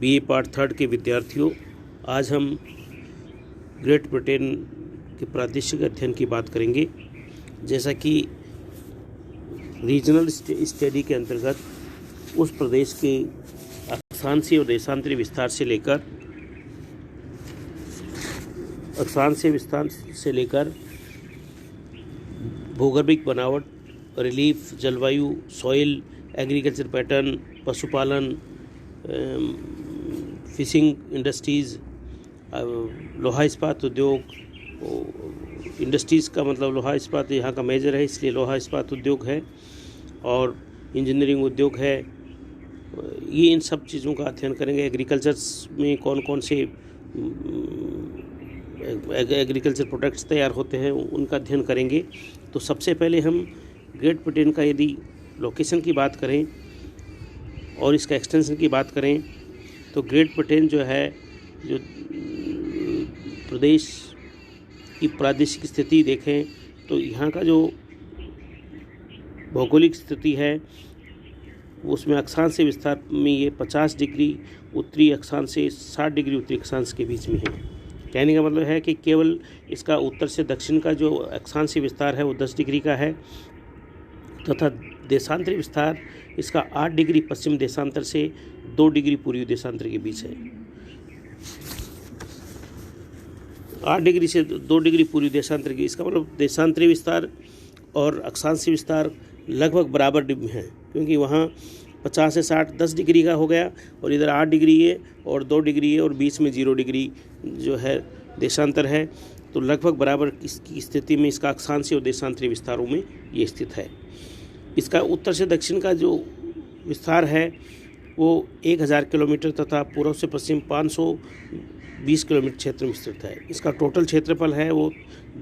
BA part 3 के विद्यार्थियों, आज हम ग्रेट ब्रिटेन के प्रादेशिक अध्ययन की बात करेंगे। जैसा कि रीजनल स्टडी के अंतर्गत उस प्रदेश के अक्षांशीय और देशांतरीय विस्तार से लेकर भूगर्भिक बनावट, रिलीफ, जलवायु, सॉइल, एग्रीकल्चर पैटर्न, पशुपालन, फिशिंग इंडस्ट्रीज़, लोहा इस्पात उद्योग। इंडस्ट्रीज़ का मतलब लोहा इस्पात यहाँ का मेजर है, इसलिए लोहा इस्पात उद्योग है, और इंजीनियरिंग उद्योग है। ये इन सब चीज़ों का अध्ययन करेंगे। एग्रीकल्चर में कौन कौन से एग्रीकल्चर प्रोडक्ट्स तैयार होते हैं, उनका अध्ययन करेंगे। तो सबसे पहले हम ग्रेट ब्रिटेन का यदि लोकेशन की बात करें और इसका एक्सटेंशन की बात करें, तो ग्रेट ब्रिटेन जो है, जो प्रदेश की प्रादेशिक स्थिति देखें तो यहाँ का जो भौगोलिक स्थिति है उसमें अक्षांश से विस्तार में ये 50 डिग्री उत्तरी अक्षांश से 60 डिग्री उत्तरी अक्षांश के बीच में है। कहने का मतलब है कि केवल इसका उत्तर से दक्षिण का जो अक्षांशीय विस्तार है वो 10 डिग्री का है, तथा देशांतरी विस्तार इसका 8 डिग्री पश्चिम देशांतर से 2 डिग्री पूर्वी देशांतर के बीच है। 8 डिग्री से 2 डिग्री पूर्वी देशांतर की, इसका मतलब देशांतरी विस्तार और अक्षांशीय विस्तार लगभग बराबर में है, क्योंकि वहाँ 50 से 60 10 डिग्री का हो गया, और इधर 8 डिग्री है और 2 डिग्री है, और बीच में 0 डिग्री जो है देशांतर है। तो लगभग बराबर इसकी स्थिति में इसका अक्षांशीय और देशांतरीय विस्तारों में ये स्थित है। इसका उत्तर से दक्षिण का जो विस्तार है वो 1000 किलोमीटर तथा पूर्व से पश्चिम 520 किलोमीटर क्षेत्र में स्थित है। इसका टोटल क्षेत्रफल है वो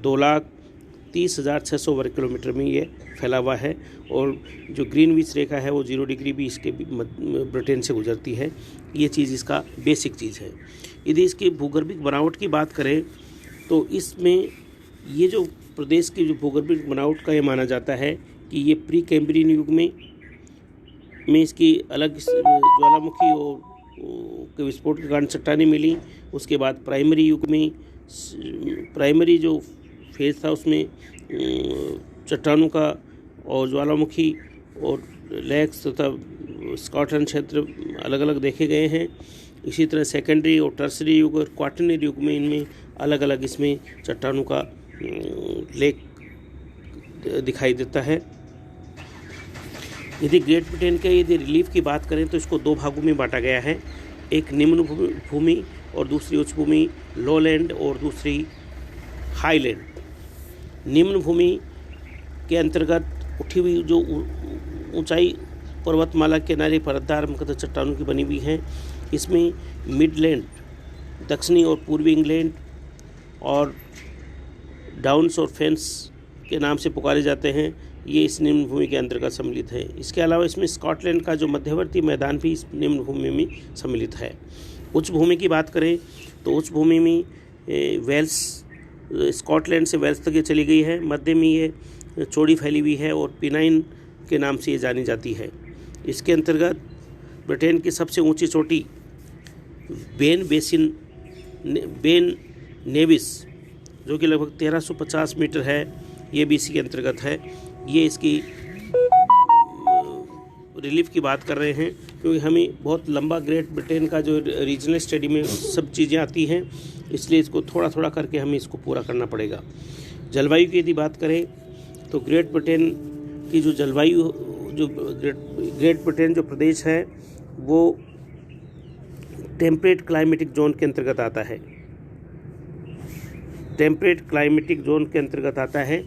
2,30,600 वर्ग किलोमीटर में ये फैला हुआ है, और जो ग्रीनविच रेखा है वो 0 डिग्री भी इसके ब्रिटेन से गुजरती है। ये चीज़ इसका बेसिक चीज़ है। यदि इसकी भूगर्भिक बनावट की बात करें तो इसमें ये जो प्रदेश की जो भूगर्भिक बनावट का ये माना जाता है कि ये प्री कैम्ब्रियन युग में इसकी अलग ज्वालामुखी और के विस्फोट के कारण चट्टानें मिली। उसके बाद प्राइमरी युग में, प्राइमरी जो फेज था उसमें चट्टानों का और ज्वालामुखी और लेक्स तथा स्कॉटलैंड क्षेत्र अलग अलग देखे गए हैं। इसी तरह सेकेंडरी और टर्सरी युग और क्वाटरनरी युग में इनमें अलग अलग इसमें चट्टानों का लेक दिखाई देता है। यदि ग्रेट ब्रिटेन के यदि रिलीफ की बात करें तो इसको 2 भागों में बांटा गया है, एक निम्न भूमि और दूसरी उच्च भूमि, लोलैंड, और दूसरी हाईलैंड। निम्न भूमि के अंतर्गत उठी हुई जो ऊंचाई पर्वतमाला के किनारे परतदार मुख्यतः चट्टानों की बनी हुई हैं। इसमें मिडलैंड, दक्षिणी और पूर्वी इंग्लैंड, और डाउन्स और फेंस के नाम से पुकारे जाते हैं, ये इस निम्न भूमि के अंतर्गत सम्मिलित है। इसके अलावा इसमें स्कॉटलैंड का जो मध्यवर्ती मैदान भी इस निम्न भूमि में सम्मिलित है। उच्च भूमि की बात करें तो उच्च भूमि में वेल्स, स्कॉटलैंड से वेल्स तक ये चली गई है। मध्य में ये चौड़ी फैली हुई है और पिनाइन के नाम से ये जानी जाती है। इसके अंतर्गत ब्रिटेन की सबसे ऊंची चोटी बेन नेविस, जो कि लगभग 1350 मीटर है, ये भी इसी के अंतर्गत है। ये इसकी रिलीफ की बात कर रहे हैं, क्योंकि हमें बहुत लंबा ग्रेट ब्रिटेन का जो रीजनल स्टडी में सब चीज़ें आती हैं, इसलिए इसको थोड़ा थोड़ा करके हमें इसको पूरा करना पड़ेगा। जलवायु की यदि बात करें तो ग्रेट ब्रिटेन की जो जलवायु, जो ग्रेट ब्रिटेन जो प्रदेश है वो टेम्परेट क्लाइमेटिक जोन के अंतर्गत आता है। टेम्परेट क्लाइमेटिक जोन के अंतर्गत आता है,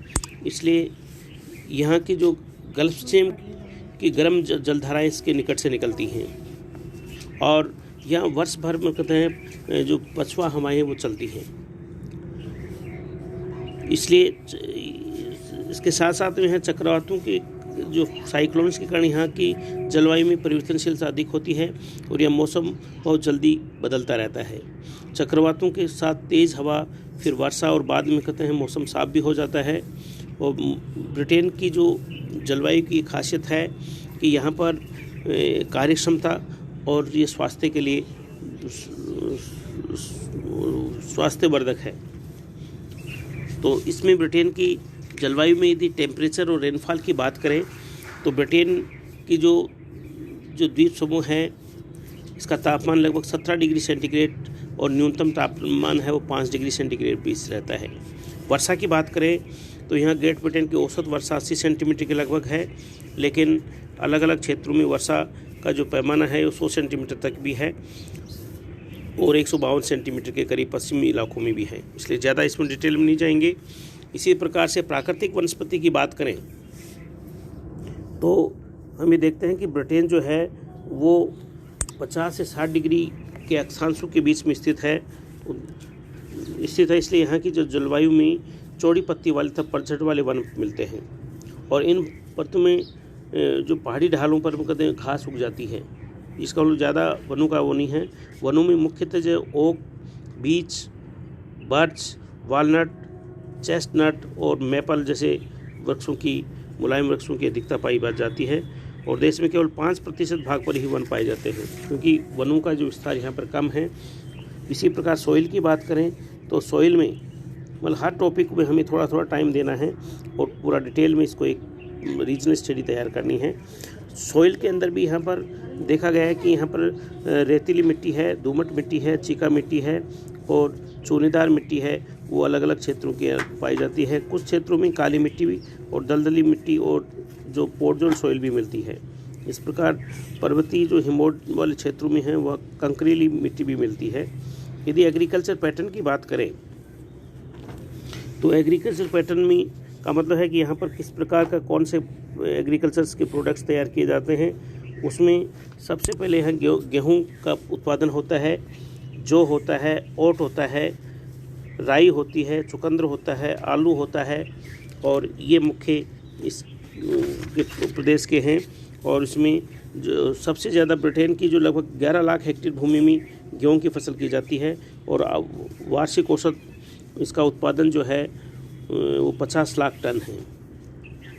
इसलिए यहाँ की जो गल्फ स्ट्रीम की गर्म जलधाराएँ इसके निकट से निकलती हैं, और यहाँ वर्ष भर में कहते हैं जो पछुआ हवाएं वो चलती हैं। इसलिए इसके साथ साथ यहाँ चक्रवातों के जो साइक्लोन्स के कारण यहाँ की जलवायु में परिवर्तनशीलता अधिक होती है, और यह मौसम बहुत जल्दी बदलता रहता है। चक्रवातों के साथ तेज़ हवा, फिर वर्षा, और बाद में कहते हैं मौसम साफ भी हो जाता है। और ब्रिटेन की जो जलवायु की खासियत है कि यहाँ पर कार्यक्षमता और ये स्वास्थ्य के लिए स्वास्थ्यवर्धक है। तो इसमें ब्रिटेन की जलवायु में यदि टेम्परेचर और रेनफॉल की बात करें तो ब्रिटेन की जो द्वीप समूह है इसका तापमान लगभग 17 डिग्री सेंटीग्रेड और न्यूनतम तापमान है वो 5 डिग्री सेंटीग्रेड बीच रहता है। वर्षा की बात करें तो यहाँ ग्रेट ब्रिटेन की औसत वर्षा 80 सेंटीमीटर के लगभग है, लेकिन अलग अलग क्षेत्रों में वर्षा का जो पैमाना है वो 100 सेंटीमीटर तक भी है और 152 सेंटीमीटर के करीब पश्चिमी इलाकों में भी है, इसलिए ज़्यादा इसमें डिटेल में नहीं जाएंगे। इसी प्रकार से प्राकृतिक वनस्पति की बात करें तो हम ये देखते हैं कि ब्रिटेन जो है वो 50 से 60 डिग्री के अक्षांशों के बीच में स्थित है, इसलिए यहाँ की जो जलवायु में चौड़ी पत्ती वाले तथा पतझड़ वाले वन मिलते हैं और इन पर्तों में जो पहाड़ी ढालों पर कहते हैं घास उग जाती है। इसका मतलब ज़्यादा वनों का वो नहीं है। वनों में मुख्यतः जो ओक, बीच, बर्च, वालनट, चेस्टनट और मैपल जैसे वृक्षों की मुलायम वृक्षों की अधिकता पाई जाती है और देश में केवल 5% भाग पर ही वन पाए जाते हैं क्योंकि वनों का जो विस्तार यहाँ पर कम है। इसी प्रकार सॉइल की बात करें तो सॉइल में मतलब हर टॉपिक में हमें थोड़ा थोड़ा टाइम देना है और पूरा डिटेल में इसको एक रीजनल स्टडी तैयार करनी है। सॉइल के अंदर भी यहाँ पर देखा गया है कि यहाँ पर रेतीली मिट्टी है, दोमट मिट्टी है, चीका मिट्टी है और चूनेदार मिट्टी है, वो अलग अलग क्षेत्रों की पाई जाती है। कुछ क्षेत्रों में काली मिट्टी भी और दलदली मिट्टी और जो पोरजोन सॉइल भी मिलती है। इस प्रकार पर्वतीय जो हिमोड वाले क्षेत्रों में है वह कंकरीली मिट्टी भी मिलती है। यदि एग्रीकल्चर पैटर्न की बात करें तो एग्रीकल्चर पैटर्न में का मतलब है कि यहाँ पर किस प्रकार का कौन से एग्रीकल्चर के प्रोडक्ट्स तैयार किए जाते हैं। उसमें सबसे पहले यहाँ गेहूँ का उत्पादन होता है, जौ होता है, ओट होता है, राई होती है, चुकंदर होता है, आलू होता है और ये मुख्य इस प्रदेश के हैं। और इसमें जो सबसे ज़्यादा ब्रिटेन की जो लगभग 11 लाख हेक्टेयर भूमि में गेहूँ की फसल की जाती है और वार्षिक औसत इसका उत्पादन जो है वो 50 लाख टन है,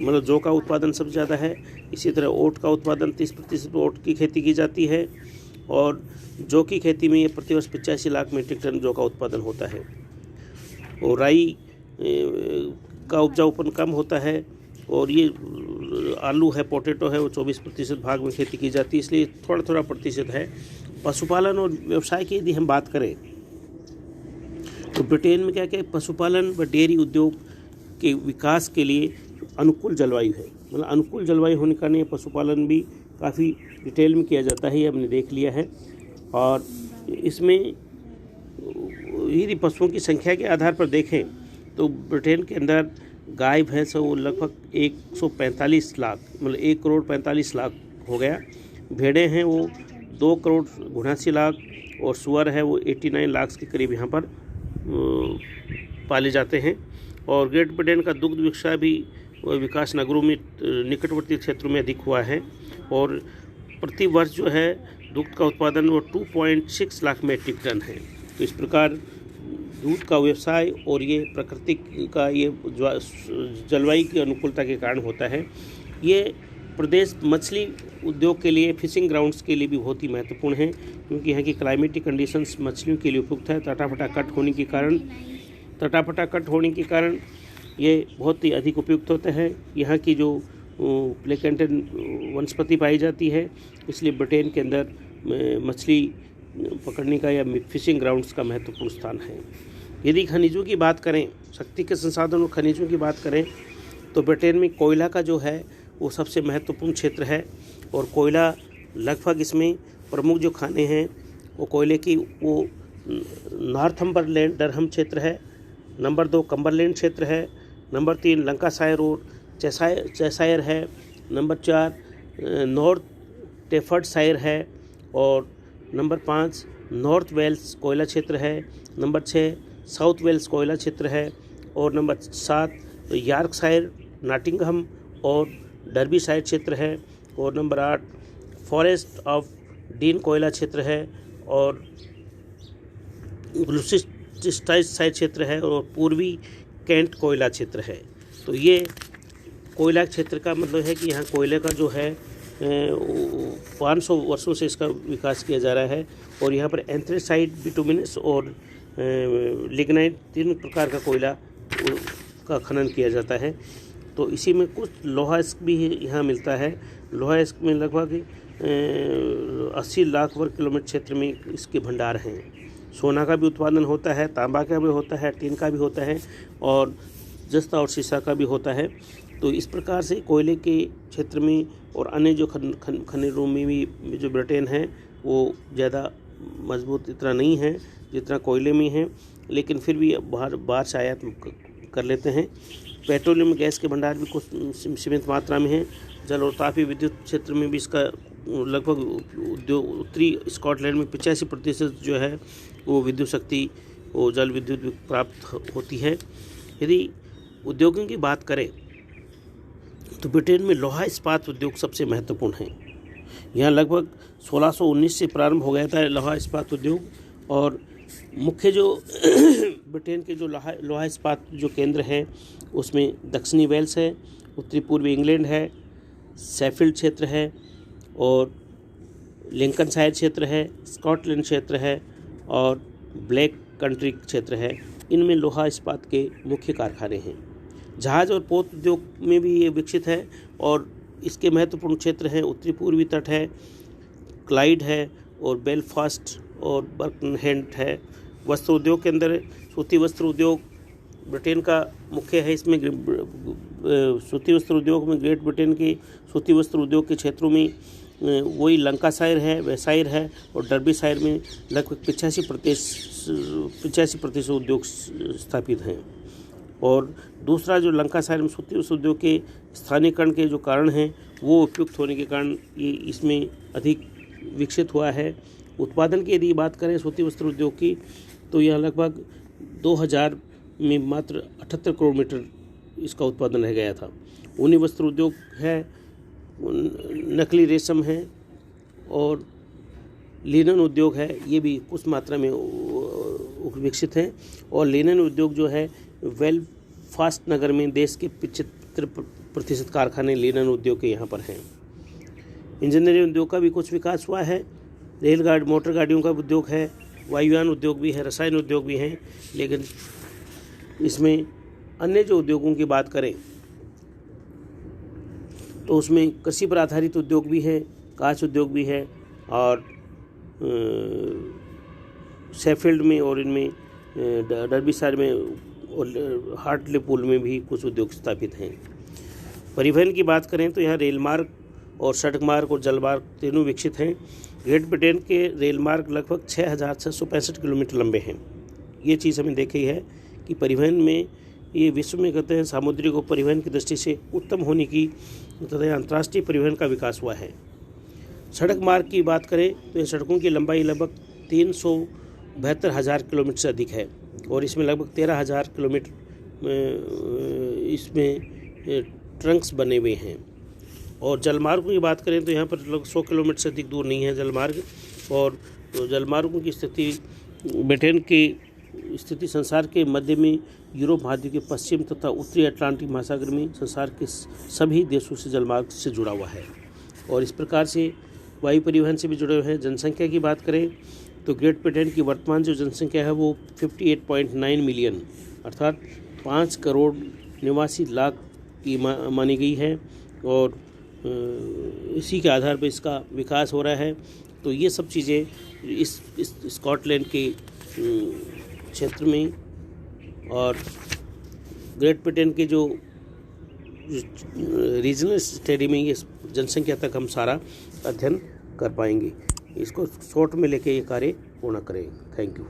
मतलब जौ का उत्पादन सबसे ज़्यादा है। इसी तरह ओट का उत्पादन 30% ओट की खेती की जाती है और जौ की खेती में ये प्रतिवर्ष 85 लाख मीट्रिक टन जौ का उत्पादन होता है। और राई का उपजाऊपन कम होता है और ये आलू है, पोटैटो है, वो 24% भाग में खेती की जाती है, इसलिए थोड़ा थोड़ा प्रतिशत है। पशुपालन और व्यवसाय की यदि हम बात करें तो ब्रिटेन में क्या पशुपालन व डेयरी उद्योग के विकास के लिए अनुकूल जलवायु है। मतलब अनुकूल जलवायु होने के कारण पशुपालन भी काफ़ी डिटेल में किया जाता है, ये हमने देख लिया है। और इसमें यदि पशुओं की संख्या के आधार पर देखें तो ब्रिटेन के अंदर गाय भैंस वो लगभग 145 लाख मतलब 1 करोड़ 45 लाख हो गया। भेड़ें हैं वो 2 करोड़ 79 लाख और सुअर है वो 89 लाख के करीब यहाँ पर पाले जाते हैं। और ग्रेट ब्रिटेन का दुग्ध व्यवसाय भी विकास नगरों में निकटवर्ती क्षेत्रों में अधिक हुआ है और प्रति वर्ष जो है दुग्ध का उत्पादन वो 2.6 लाख मीट्रिक टन है। तो इस प्रकार दूध का व्यवसाय और ये प्रकृति का ये जलवायु की अनुकूलता के कारण होता है। ये प्रदेश मछली उद्योग के लिए, फिशिंग ग्राउंड्स के लिए भी बहुत ही महत्वपूर्ण है क्योंकि यहाँ की क्लाइमेटिक कंडीशंस मछलियों के लिए उपयुक्त है। तटाफटा कट होने के कारण ये बहुत ही अधिक उपयुक्त होता है। यहाँ की जो प्लेकेंटन वनस्पति पाई जाती है, इसलिए ब्रिटेन के अंदर मछली पकड़ने का या फिशिंग ग्राउंड्स का महत्वपूर्ण स्थान है। यदि खनिजों की बात करें, शक्ति के संसाधन और खनिजों की बात करें तो ब्रिटेन में कोयला का जो है वो सबसे महत्वपूर्ण क्षेत्र है और कोयला लगभग इसमें प्रमुख जो खाने हैं वो कोयले की वो नॉर्थम्बरलैंड डरहम क्षेत्र है, नंबर 2 कम्बरलैंड क्षेत्र है, नंबर 3 लंकाशायर और चेशायर है, नंबर 4 नॉर्थ टेफर्डशायर है और नंबर 5 नॉर्थ वेल्स कोयला क्षेत्र है, नंबर 6 साउथ वेल्स कोयला क्षेत्र है और नंबर 7 यॉर्कशायर, नॉटिंघम और डर्बीशायर क्षेत्र है और नंबर 8 फॉरेस्ट ऑफ डीन कोयला क्षेत्र है और ग्लूसिस्टरशायर क्षेत्र है और पूर्वी कैंट कोयला क्षेत्र है। तो ये कोयला क्षेत्र का मतलब है कि यहाँ कोयले का जो है 500 वर्षों से इसका विकास किया जा रहा है। और यहाँ पर एंथ्रेसाइट, बिटुमिनस और लिग्नाइट 3 प्रकार का कोयला का खनन किया जाता है। तो इसी में कुछ लोहा इस्क भी यहाँ मिलता है। लोहा इस्क में लगभग 80 लाख वर्ग किलोमीटर क्षेत्र में इसके भंडार हैं। सोना का भी उत्पादन होता है, तांबा का भी होता है, टिन का भी होता है और जस्ता और शीशा का भी होता है। तो इस प्रकार से कोयले के क्षेत्र में और अन्य जो खनिजों में भी जो ब्रिटेन है वो ज़्यादा मजबूत इतना नहीं है जितना कोयले में है, लेकिन फिर भी बाहर से आयात कर लेते हैं। पेट्रोलियम गैस के भंडार भी कुछ सीमित मात्रा में हैं। जल और तापीय विद्युत क्षेत्र में भी इसका लगभग उत्तरी स्कॉटलैंड में 85% जो है वो विद्युत शक्ति वो जल विद्युत भी प्राप्त होती है। यदि उद्योगों की बात करें तो ब्रिटेन में लोहा इस्पात उद्योग सबसे महत्वपूर्ण है। यहाँ लगभग 1619 से प्रारंभ हो गया था लोहा इस्पात उद्योग। और मुख्य जो ब्रिटेन के जो लोहा इस्पात जो केंद्र हैं उसमें दक्षिणी वेल्स है, उत्तरी पूर्वी इंग्लैंड है, शेफील्ड क्षेत्र है और लिंकनशायर क्षेत्र है, स्कॉटलैंड क्षेत्र है और ब्लैक कंट्री क्षेत्र है। इनमें लोहा इस्पात के मुख्य कारखाने हैं। जहाज़ और पोत उद्योग में भी ये विकसित है और इसके महत्वपूर्ण क्षेत्र हैं उत्तरी पूर्वी तट है, क्लाइड है और बेलफास्ट और बर्कनहेड है। वस्त्र उद्योग के अंदर सूती वस्त्र उद्योग ब्रिटेन का मुख्य है। इसमें सूती वस्त्र उद्योग में ग्रेट ब्रिटेन के सूती वस्त्र उद्योग के क्षेत्रों में वही लंकाशायर है, वेसायर है और डर्बीशायर में लगभग 85% उद्योग स्थापित हैं। और दूसरा जो लंकाशायर में सूती वस्त्र उद्योग के स्थानीयकरण के जो कारण हैं वो उपयुक्त होने के कारण ये इसमें अधिक विकसित हुआ है। उत्पादन की यदि बात करें सूती वस्त्र उद्योग की तो यह लगभग 2000 में मात्र 78 करोड़ मीटर इसका उत्पादन रह गया था। ऊनी वस्त्र उद्योग है, नकली रेशम है और लिनन उद्योग है, ये भी कुछ मात्रा में विकसित हैं। और लिनन उद्योग जो है बेलफास्ट नगर में देश के 75% कारखाने लिनन उद्योग के यहाँ पर हैं। इंजीनियरिंग उद्योग का भी कुछ विकास हुआ है। रेलगाड़ी मोटर गाड़ियों का उद्योग है, वायुयान उद्योग भी है, रसायन उद्योग भी हैं। लेकिन इसमें अन्य जो उद्योगों की बात करें तो उसमें कृषि पर आधारित उद्योग भी हैं, कांच उद्योग भी है और शेफील्ड में और इनमें डर्बीशायर में और हार्टलेपूल में भी कुछ उद्योग स्थापित हैं। परिवहन की बात करें तो यहाँ रेल मार्ग और सड़क मार्ग और जल मार्ग तीनों विकसित हैं। ग्रेट ब्रिटेन के रेल मार्ग लगभग 6665 किलोमीटर लंबे हैं। ये चीज़ हमें देखी है कि परिवहन में ये विश्व में कहते हैं सामुद्रिक और परिवहन की दृष्टि से उत्तम होने की तथा अंतर्राष्ट्रीय परिवहन का विकास हुआ है। सड़क मार्ग की बात करें तो इन सड़कों की लंबाई लगभग 372,000 किलोमीटर से अधिक है और इसमें लगभग 13,000 किलोमीटर इसमें ट्रंक्स बने हुए हैं। और जलमार्गों की बात करें तो यहाँ पर लगभग 100 किलोमीटर से अधिक दूर नहीं है जलमार्ग। और जलमार्गों की स्थिति ब्रिटेन की स्थिति संसार के मध्य में, यूरोप महाद्वीप के पश्चिम तथा उत्तरी अटलांटिक महासागर में संसार के सभी देशों से जलमार्ग से जुड़ा हुआ है। और इस प्रकार से वायु परिवहन से भी जुड़े हुए हैं। जनसंख्या की बात करें तो ग्रेट ब्रिटेन की वर्तमान जो जनसंख्या है वो 58.9 मिलियन अर्थात 5 करोड़ 89 लाख की मानी गई है और इसी के आधार पर इसका विकास हो रहा है। तो ये सब चीज़ें इस स्कॉटलैंड के क्षेत्र में और ग्रेट ब्रिटेन के जो रीजनल स्टडी में ये जनसंख्या तक हम सारा अध्ययन कर पाएंगे। इसको शॉर्ट में लेके ये कार्य पूर्ण करें। Thank you.